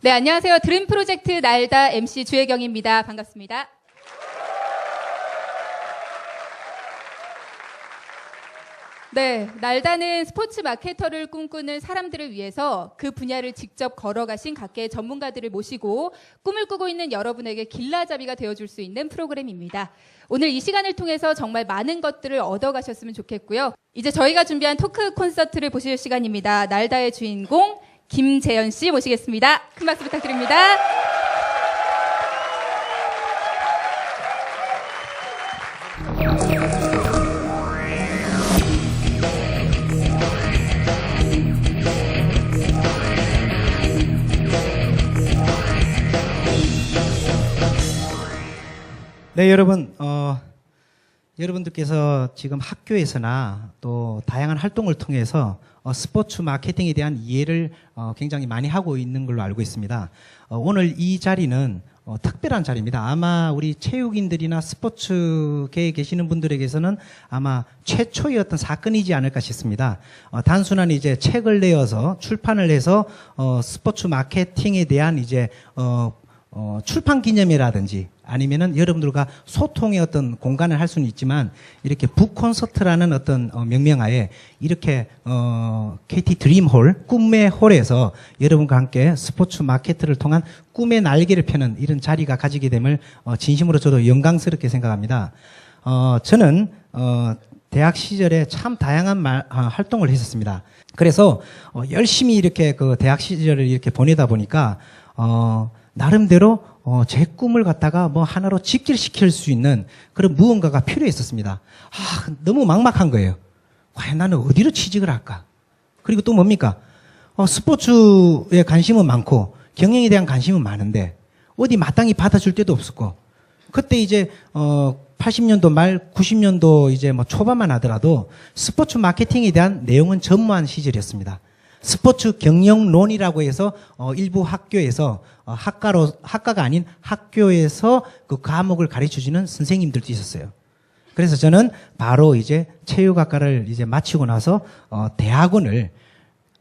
네, 안녕하세요. 드림 프로젝트 날다 MC 주혜경입니다. 반갑습니다. 네, 날다는 스포츠 마케터를 꿈꾸는 사람들을 위해서 그 분야를 직접 걸어가신 각계의 전문가들을 모시고 꿈을 꾸고 있는 여러분에게 길라잡이가 되어줄 수 있는 프로그램입니다. 오늘 이 시간을 통해서 정말 많은 것들을 얻어가셨으면 좋겠고요. 이제 저희가 준비한 토크 콘서트를 보실 시간입니다. 날다의 주인공 김재현 씨 모시겠습니다. 큰 박수 부탁드립니다. 네, 여러분, 여러분들께서 지금 학교에서나 또 다양한 활동을 통해서 스포츠 마케팅에 대한 이해를 굉장히 많이 하고 있는 걸로 알고 있습니다. 오늘 이 자리는 특별한 자리입니다. 아마 우리 체육인들이나 스포츠계에 계시는 분들에게서는 아마 최초의 어떤 사건이지 않을까 싶습니다. 단순한 이제 책을 내어서 출판을 해서 스포츠 마케팅에 대한 이제 출판 기념회라든지 아니면은 여러분들과 소통의 어떤 공간을 할 수는 있지만 이렇게 북콘서트라는 어떤 명명하에 이렇게 KT 드림홀 꿈의 홀에서 여러분과 함께 스포츠 마케트를 통한 꿈의 날개를 펴는 이런 자리가 가지게 됨을 진심으로 저도 영광스럽게 생각합니다. 저는 대학 시절에 참 다양한 활동을 했었습니다. 그래서 열심히 이렇게 그 대학 시절을 이렇게 보내다 보니까 나름대로 제 꿈을 갖다가 뭐 하나로 직결시킬 수 있는 그런 무언가가 필요했었습니다. 너무 막막한 거예요. 과연 나는 어디로 취직을 할까? 그리고 또 뭡니까? 스포츠에 관심은 많고 경영에 대한 관심은 많은데 어디 마땅히 받아줄 데도 없었고 그때 이제 80년도 말 90년도 이제 뭐 초반만 하더라도 스포츠 마케팅에 대한 내용은 전무한 시절이었습니다. 스포츠 경영론이라고 해서 일부 학교에서 학과가 아닌 학교에서 그 과목을 가르쳐주는 선생님들도 있었어요. 그래서 저는 바로 이제 체육학과를 이제 마치고 나서 대학원을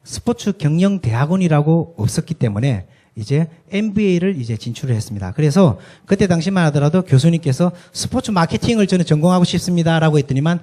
스포츠 경영 대학원이라고 없었기 때문에 이제 MBA를 이제 진출을 했습니다. 그래서 그때 당시만 하더라도 교수님께서 스포츠 마케팅을 저는 전공하고 싶습니다라고 했더니만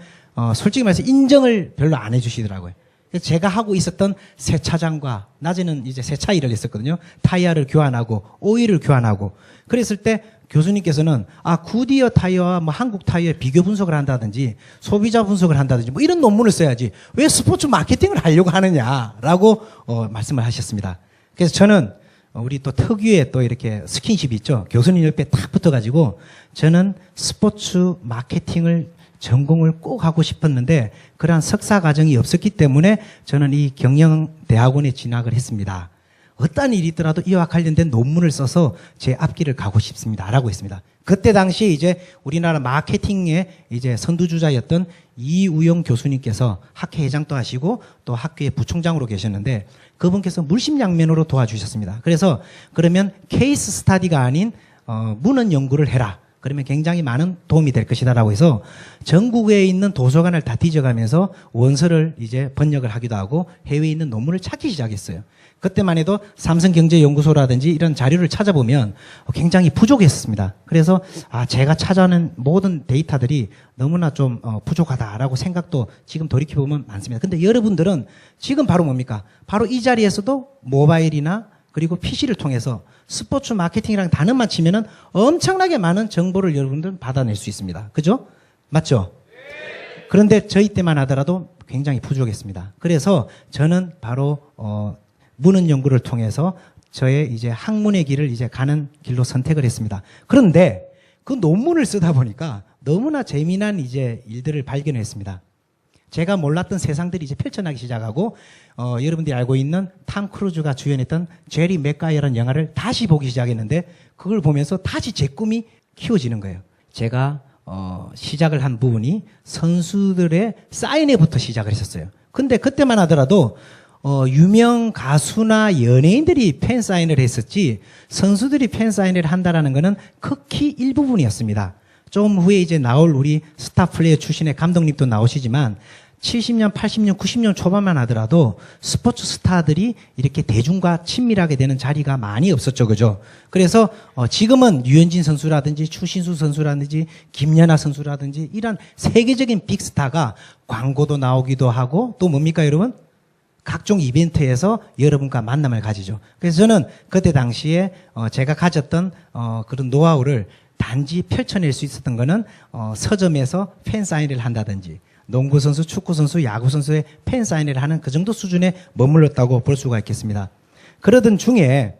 솔직히 말해서 인정을 별로 안 해주시더라고요. 제가 하고 있었던 세차장과 낮에는 이제 세차 일을 했었거든요. 타이어를 교환하고 오일을 교환하고 그랬을 때 교수님께서는 구디어 타이어와 뭐 한국 타이어의 비교 분석을 한다든지 소비자 분석을 한다든지 뭐 이런 논문을 써야지 왜 스포츠 마케팅을 하려고 하느냐라고 말씀을 하셨습니다. 그래서 저는 우리 또 특유의 또 이렇게 스킨십이 있죠. 교수님 옆에 딱 붙어가지고 저는 스포츠 마케팅을 전공을 꼭 하고 싶었는데 그러한 석사 과정이 없었기 때문에 저는 이 경영대학원에 진학을 했습니다. 어떤 일이 있더라도 이와 관련된 논문을 써서 제 앞길을 가고 싶습니다라고 했습니다. 그때 당시에 이제 우리나라 마케팅의 이제 선두주자였던 이우영 교수님께서 학회 회장도 하시고 또 학교의 부총장으로 계셨는데 그분께서 물심양면으로 도와주셨습니다. 그래서 그러면 케이스 스타디가 아닌 문헌 연구를 해라. 그러면 굉장히 많은 도움이 될 것이다라고 해서 전국에 있는 도서관을 다 뒤져가면서 원서를 이제 번역을 하기도 하고 해외에 있는 논문을 찾기 시작했어요. 그때만 해도 삼성경제연구소라든지 이런 자료를 찾아보면 굉장히 부족했습니다. 그래서 제가 찾아낸 모든 데이터들이 너무나 좀 부족하다라고 생각도 지금 돌이켜보면 많습니다. 근데 여러분들은 지금 바로 뭡니까? 바로 이 자리에서도 모바일이나 그리고 PC를 통해서 스포츠 마케팅이라는 단어만 치면은 엄청나게 많은 정보를 여러분들은 받아낼 수 있습니다. 그죠? 맞죠? 그런데 저희 때만 하더라도 굉장히 부족했습니다. 그래서 저는 바로 문헌 연구를 통해서 저의 이제 학문의 길을 이제 가는 길로 선택을 했습니다. 그런데 그 논문을 쓰다 보니까 너무나 재미난 이제 일들을 발견했습니다. 제가 몰랐던 세상들이 이제 펼쳐나기 시작하고 여러분들이 알고 있는 탐 크루즈가 주연했던 제리 맥가이어라는 영화를 다시 보기 시작했는데 그걸 보면서 다시 제 꿈이 키워지는 거예요. 제가 시작을 한 부분이 선수들의 사인회부터 시작을 했었어요. 근데 그때만 하더라도 유명 가수나 연예인들이 팬 사인을 했었지 선수들이 팬 사인을 한다라는 거는 극히 일부분이었습니다. 좀 후에 이제 나올 우리 스타 플레이어 출신의 감독님도 나오시지만 70년, 80년, 90년 초반만 하더라도 스포츠 스타들이 이렇게 대중과 친밀하게 되는 자리가 많이 없었죠. 그죠? 그래서 지금은 류현진 선수라든지 추신수 선수라든지 김연아 선수라든지 이런 세계적인 빅스타가 광고도 나오기도 하고 또 뭡니까 여러분? 각종 이벤트에서 여러분과 만남을 가지죠. 그래서 저는 그때 당시에 제가 가졌던 그런 노하우를 단지 펼쳐낼 수 있었던 거는 서점에서 팬사인회를 한다든지 농구 선수, 축구 선수, 야구 선수의 팬 사인회를 하는 그 정도 수준에 머물렀다고 볼 수가 있겠습니다. 그러던 중에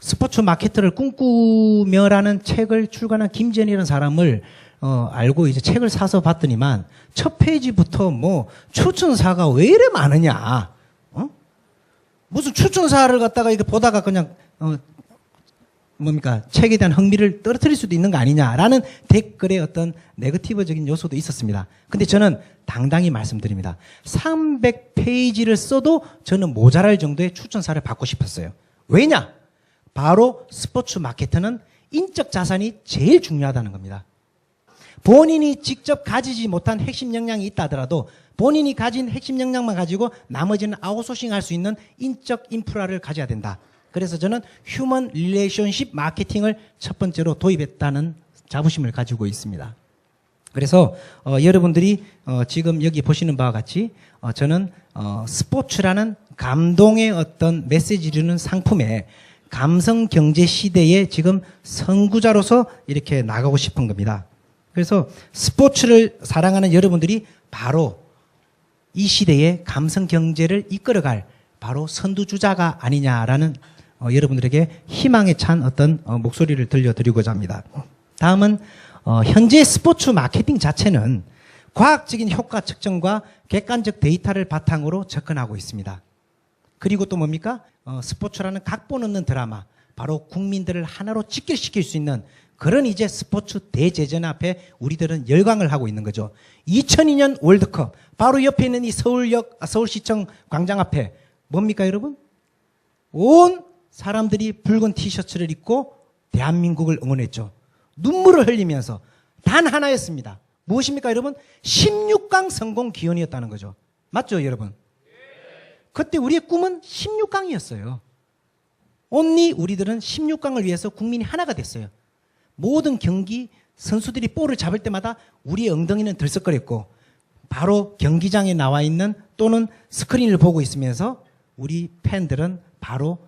스포츠 마케터를 꿈꾸며라는 책을 출간한 김재현이라는 사람을 알고 이제 책을 사서 봤더니만 첫 페이지부터 뭐 추천사가 왜 이래 많으냐? 무슨 추천사를 갖다가 이렇게 보다가 그냥 뭡니까 책에 대한 흥미를 떨어뜨릴 수도 있는 거 아니냐라는 댓글의 어떤 네거티브적인 요소도 있었습니다. 근데 저는 당당히 말씀드립니다. 300페이지를 써도 저는 모자랄 정도의 추천사를 받고 싶었어요. 왜냐? 바로 스포츠 마케터는 인적 자산이 제일 중요하다는 겁니다. 본인이 직접 가지지 못한 핵심 역량이 있다 하더라도 본인이 가진 핵심 역량만 가지고 나머지는 아웃소싱할 수 있는 인적 인프라를 가져야 된다. 그래서 저는 휴먼 릴레이션십 마케팅을 첫 번째로 도입했다는 자부심을 가지고 있습니다. 그래서 여러분들이 지금 여기 보시는 바와 같이 저는 스포츠라는 감동의 어떤 메시지를 상품에 감성 경제 시대에 지금 선구자로서 이렇게 나가고 싶은 겁니다. 그래서 스포츠를 사랑하는 여러분들이 바로 이 시대의 감성 경제를 이끌어갈 바로 선두주자가 아니냐라는 여러분들에게 희망에 찬 어떤 목소리를 들려드리고자 합니다. 다음은 현재 스포츠 마케팅 자체는 과학적인 효과 측정과 객관적 데이터를 바탕으로 접근하고 있습니다. 그리고 또 뭡니까? 스포츠라는 각본 없는 드라마, 바로 국민들을 하나로 직결시킬 수 있는 그런 이제 스포츠 대제전 앞에 우리들은 열광을 하고 있는 거죠. 2002년 월드컵, 바로 옆에 있는 이 서울시청 광장 앞에 뭡니까 여러분? 온 사람들이 붉은 티셔츠를 입고 대한민국을 응원했죠. 눈물을 흘리면서 단 하나였습니다. 무엇입니까 여러분? 16강 성공 기원이었다는 거죠. 맞죠 여러분? 그때 우리의 꿈은 16강이었어요. 온리 우리들은 16강을 위해서 국민이 하나가 됐어요. 모든 경기 선수들이 볼을 잡을 때마다 우리의 엉덩이는 들썩거렸고 바로 경기장에 나와 있는 또는 스크린을 보고 있으면서 우리 팬들은 바로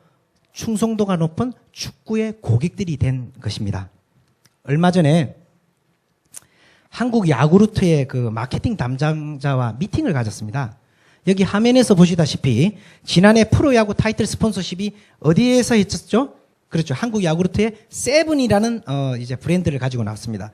충성도가 높은 축구의 고객들이 된 것입니다. 얼마 전에 한국 야구르트의 그 마케팅 담당자와 미팅을 가졌습니다. 여기 화면에서 보시다시피 지난해 프로야구 타이틀 스폰서십이 어디에서 했었죠? 그렇죠. 한국 야구르트의 세븐이라는 이제 브랜드를 가지고 나왔습니다.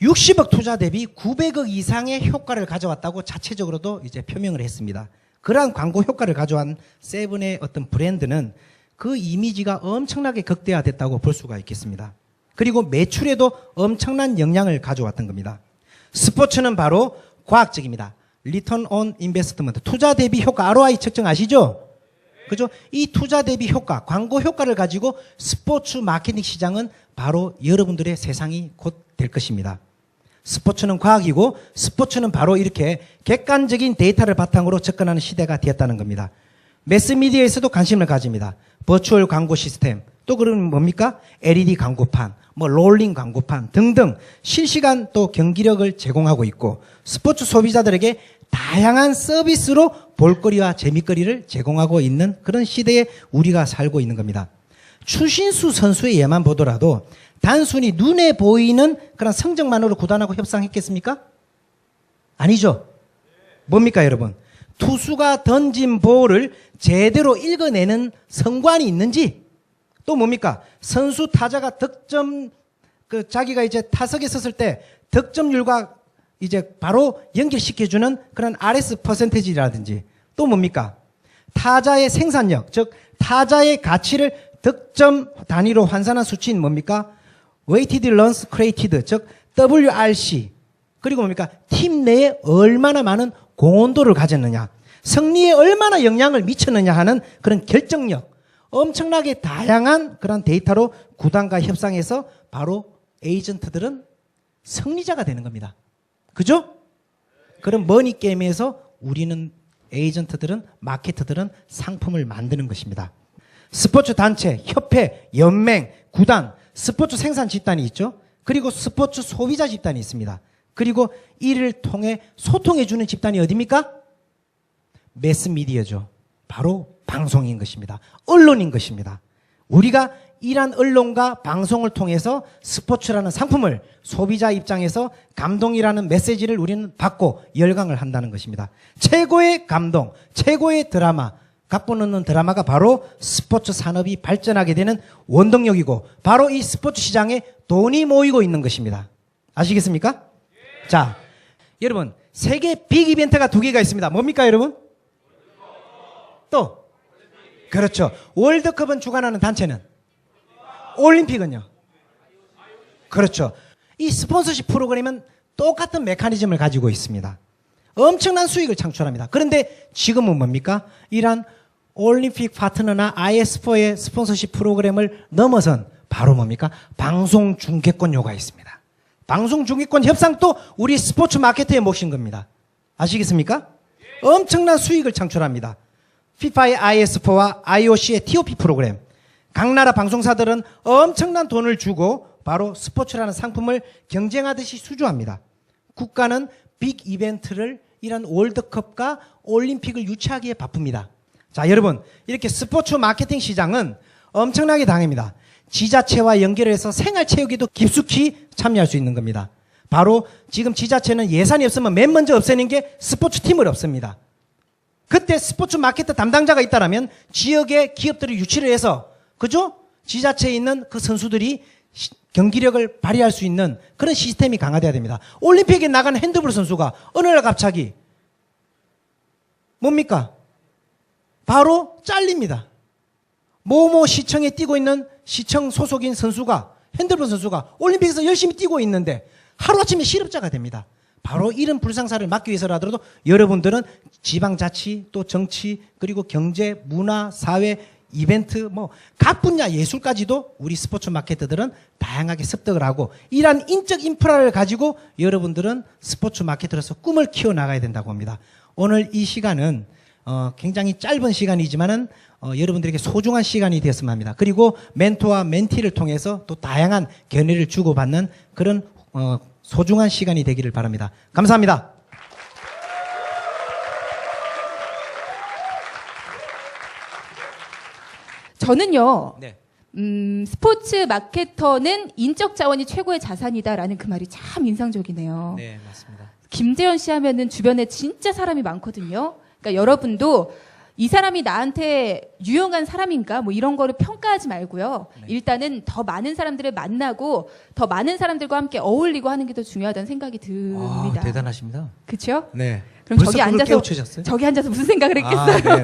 60억 투자 대비 900억 이상의 효과를 가져왔다고 자체적으로도 이제 표명을 했습니다. 그러한 광고 효과를 가져온 세븐의 어떤 브랜드는 그 이미지가 엄청나게 극대화됐다고 볼 수가 있겠습니다. 그리고 매출에도 엄청난 영향을 가져왔던 겁니다. 스포츠는 바로 과학적입니다. 리턴 온 인베스트먼트, 투자 대비 효과, ROI 측정 아시죠? 그죠? 이 투자 대비 효과, 광고 효과를 가지고 스포츠 마케팅 시장은 바로 여러분들의 세상이 곧 될 것입니다. 스포츠는 과학이고 스포츠는 바로 이렇게 객관적인 데이터를 바탕으로 접근하는 시대가 되었다는 겁니다. 매스미디어에서도 관심을 가집니다. 버추얼 광고 시스템, 또 그러면 뭡니까? LED 광고판, 뭐 롤링 광고판 등등 실시간 또 경기력을 제공하고 있고 스포츠 소비자들에게 다양한 서비스로 볼거리와 재미거리를 제공하고 있는 그런 시대에 우리가 살고 있는 겁니다. 추신수 선수의 예만 보더라도 단순히 눈에 보이는 그런 성적만으로 구단하고 협상했겠습니까? 아니죠. 뭡니까 여러분? 투수가 던진 볼을 제대로 읽어내는 성관이 있는지, 또 뭡니까? 선수 타자가 득점, 자기가 이제 타석에 섰을 때 득점률과 이제 바로 연결시켜주는 그런 RS 퍼센테이지라든지, 또 뭡니까? 타자의 생산력, 즉 타자의 가치를 득점 단위로 환산한 수치인 뭡니까? Weighted Runs Created, 즉 WRC. 그리고 뭡니까? 팀 내에 얼마나 많은 공헌도를 가졌느냐, 승리에 얼마나 영향을 미쳤느냐 하는 그런 결정력, 엄청나게 다양한 그런 데이터로 구단과 협상해서 바로 에이전트들은 승리자가 되는 겁니다. 그죠? 그런 머니 게임에서 우리는 에이전트들은 마케터들은 상품을 만드는 것입니다. 스포츠 단체, 협회, 연맹, 구단, 스포츠 생산 집단이 있죠. 그리고 스포츠 소비자 집단이 있습니다. 그리고 이를 통해 소통해주는 집단이 어디입니까? 매스미디어죠. 바로 방송인 것입니다. 언론인 것입니다. 우리가 이러한 언론과 방송을 통해서 스포츠라는 상품을 소비자 입장에서 감동이라는 메시지를 우리는 받고 열광을 한다는 것입니다. 최고의 감동, 최고의 드라마, 각본 없는 드라마가 바로 스포츠 산업이 발전하게 되는 원동력이고 바로 이 스포츠 시장에 돈이 모이고 있는 것입니다. 아시겠습니까? 자, 여러분 세계 빅 이벤트가 2개가 있습니다. 뭡니까 여러분? 또 그렇죠. 월드컵은 주관하는 단체는 올림픽은요? 그렇죠. 이 스폰서십 프로그램은 똑같은 메커니즘을 가지고 있습니다. 엄청난 수익을 창출합니다. 그런데 지금은 뭡니까? 이러한 올림픽 파트너나 IS4의 스폰서십 프로그램을 넘어선 바로 뭡니까? 방송 중계권료가 있습니다. 방송 중계권 협상도 우리 스포츠 마케터의 몫인 겁니다. 아시겠습니까? 엄청난 수익을 창출합니다. FIFA의 IS4와 IOC의 TOP 프로그램. 각 나라 방송사들은 엄청난 돈을 주고 바로 스포츠라는 상품을 경쟁하듯이 수주합니다. 국가는 빅 이벤트를 이런 월드컵과 올림픽을 유치하기에 바쁩니다. 자, 여러분, 이렇게 스포츠 마케팅 시장은 엄청나게 당합니다. 지자체와 연결해서 생활체육에도 깊숙이 참여할 수 있는 겁니다. 바로 지금 지자체는 예산이 없으면 맨 먼저 없애는 게 스포츠 팀을 없습니다. 그때 스포츠 마케터 담당자가 있다라면 지역의 기업들을 유치를 해서 그죠? 지자체에 있는 그 선수들이 경기력을 발휘할 수 있는 그런 시스템이 강화돼야 됩니다. 올림픽에 나간 핸드볼 선수가 어느 날 갑자기 뭡니까? 바로 잘립니다. 모모 시청에 뛰고 있는 시청 소속인 선수가 핸드볼 선수가 올림픽에서 열심히 뛰고 있는데 하루아침에 실업자가 됩니다. 바로 이런 불상사를 막기 위해서라도 여러분들은 지방자치 또 정치 그리고 경제, 문화, 사회, 이벤트 뭐 각 분야 예술까지도 우리 스포츠 마케터들은 다양하게 습득을 하고 이러한 인적 인프라를 가지고 여러분들은 스포츠 마케터로서 꿈을 키워나가야 된다고 합니다. 오늘 이 시간은 굉장히 짧은 시간이지만은 여러분들에게 소중한 시간이 되었으면 합니다. 그리고 멘토와 멘티를 통해서 또 다양한 견해를 주고받는 그런 소중한 시간이 되기를 바랍니다. 감사합니다. 저는요. 네. 스포츠 마케터는 인적 자원이 최고의 자산이다라는 그 말이 참 인상적이네요. 네, 맞습니다. 김재현 씨 하면은 주변에 진짜 사람이 많거든요. 그러니까 여러분도 이 사람이 나한테 유용한 사람인가 뭐 이런 거를 평가하지 말고요. 네. 일단은 더 많은 사람들을 만나고 더 많은 사람들과 함께 어울리고 하는 게 더 중요하다는 생각이 듭니다. 대단하십니다. 그렇죠? 네. 그럼 벌써 저기 그걸 앉아서 깨우치셨어요? 저기 앉아서 무슨 생각을 했겠어요? 네.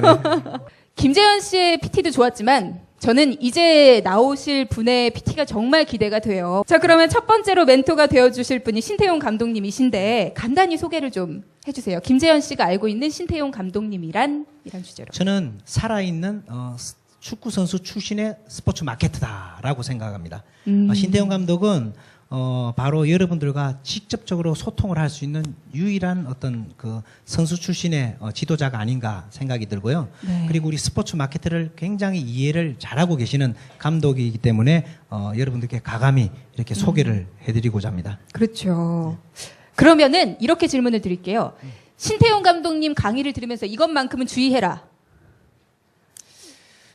김재현 씨의 PT도 좋았지만 저는 이제 나오실 분의 PT가 정말 기대가 돼요. 자, 그러면 첫 번째로 멘토가 되어주실 분이 신태용 감독님이신데 간단히 소개를 좀 해주세요. 김재현 씨가 알고 있는 신태용 감독님이란 이런 주제로. 저는 살아있는 축구 선수 출신의 스포츠 마케터다라고 생각합니다. 신태용 감독은 바로 여러분들과 직접적으로 소통을 할 수 있는 유일한 어떤 그 선수 출신의 지도자가 아닌가 생각이 들고요. 네. 그리고 우리 스포츠 마케터를 굉장히 이해를 잘하고 계시는 감독이기 때문에 여러분들께 가감히 이렇게 소개를 해드리고자 합니다. 그렇죠. 그러면은 이렇게 질문을 드릴게요. 신태용 감독님 강의를 들으면서 이것만큼은 주의해라.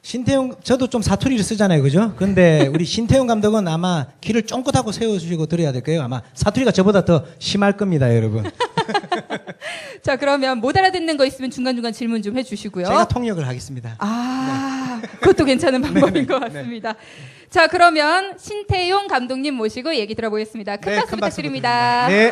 신태용, 저도 좀 사투리를 쓰잖아요. 그죠? 근데 우리 신태용 감독은 아마 귀를 쫑긋하고 세워주시고 들어야 될 거예요. 아마 사투리가 저보다 더 심할 겁니다, 여러분. 자, 그러면 못 알아듣는 거 있으면 중간중간 질문 좀 해주시고요. 제가 통역을 하겠습니다. 그것도 괜찮은 방법인 것 같습니다. 자, 그러면 신태용 감독님 모시고 얘기 들어보겠습니다. 큰 박수 부탁드립니다. 네.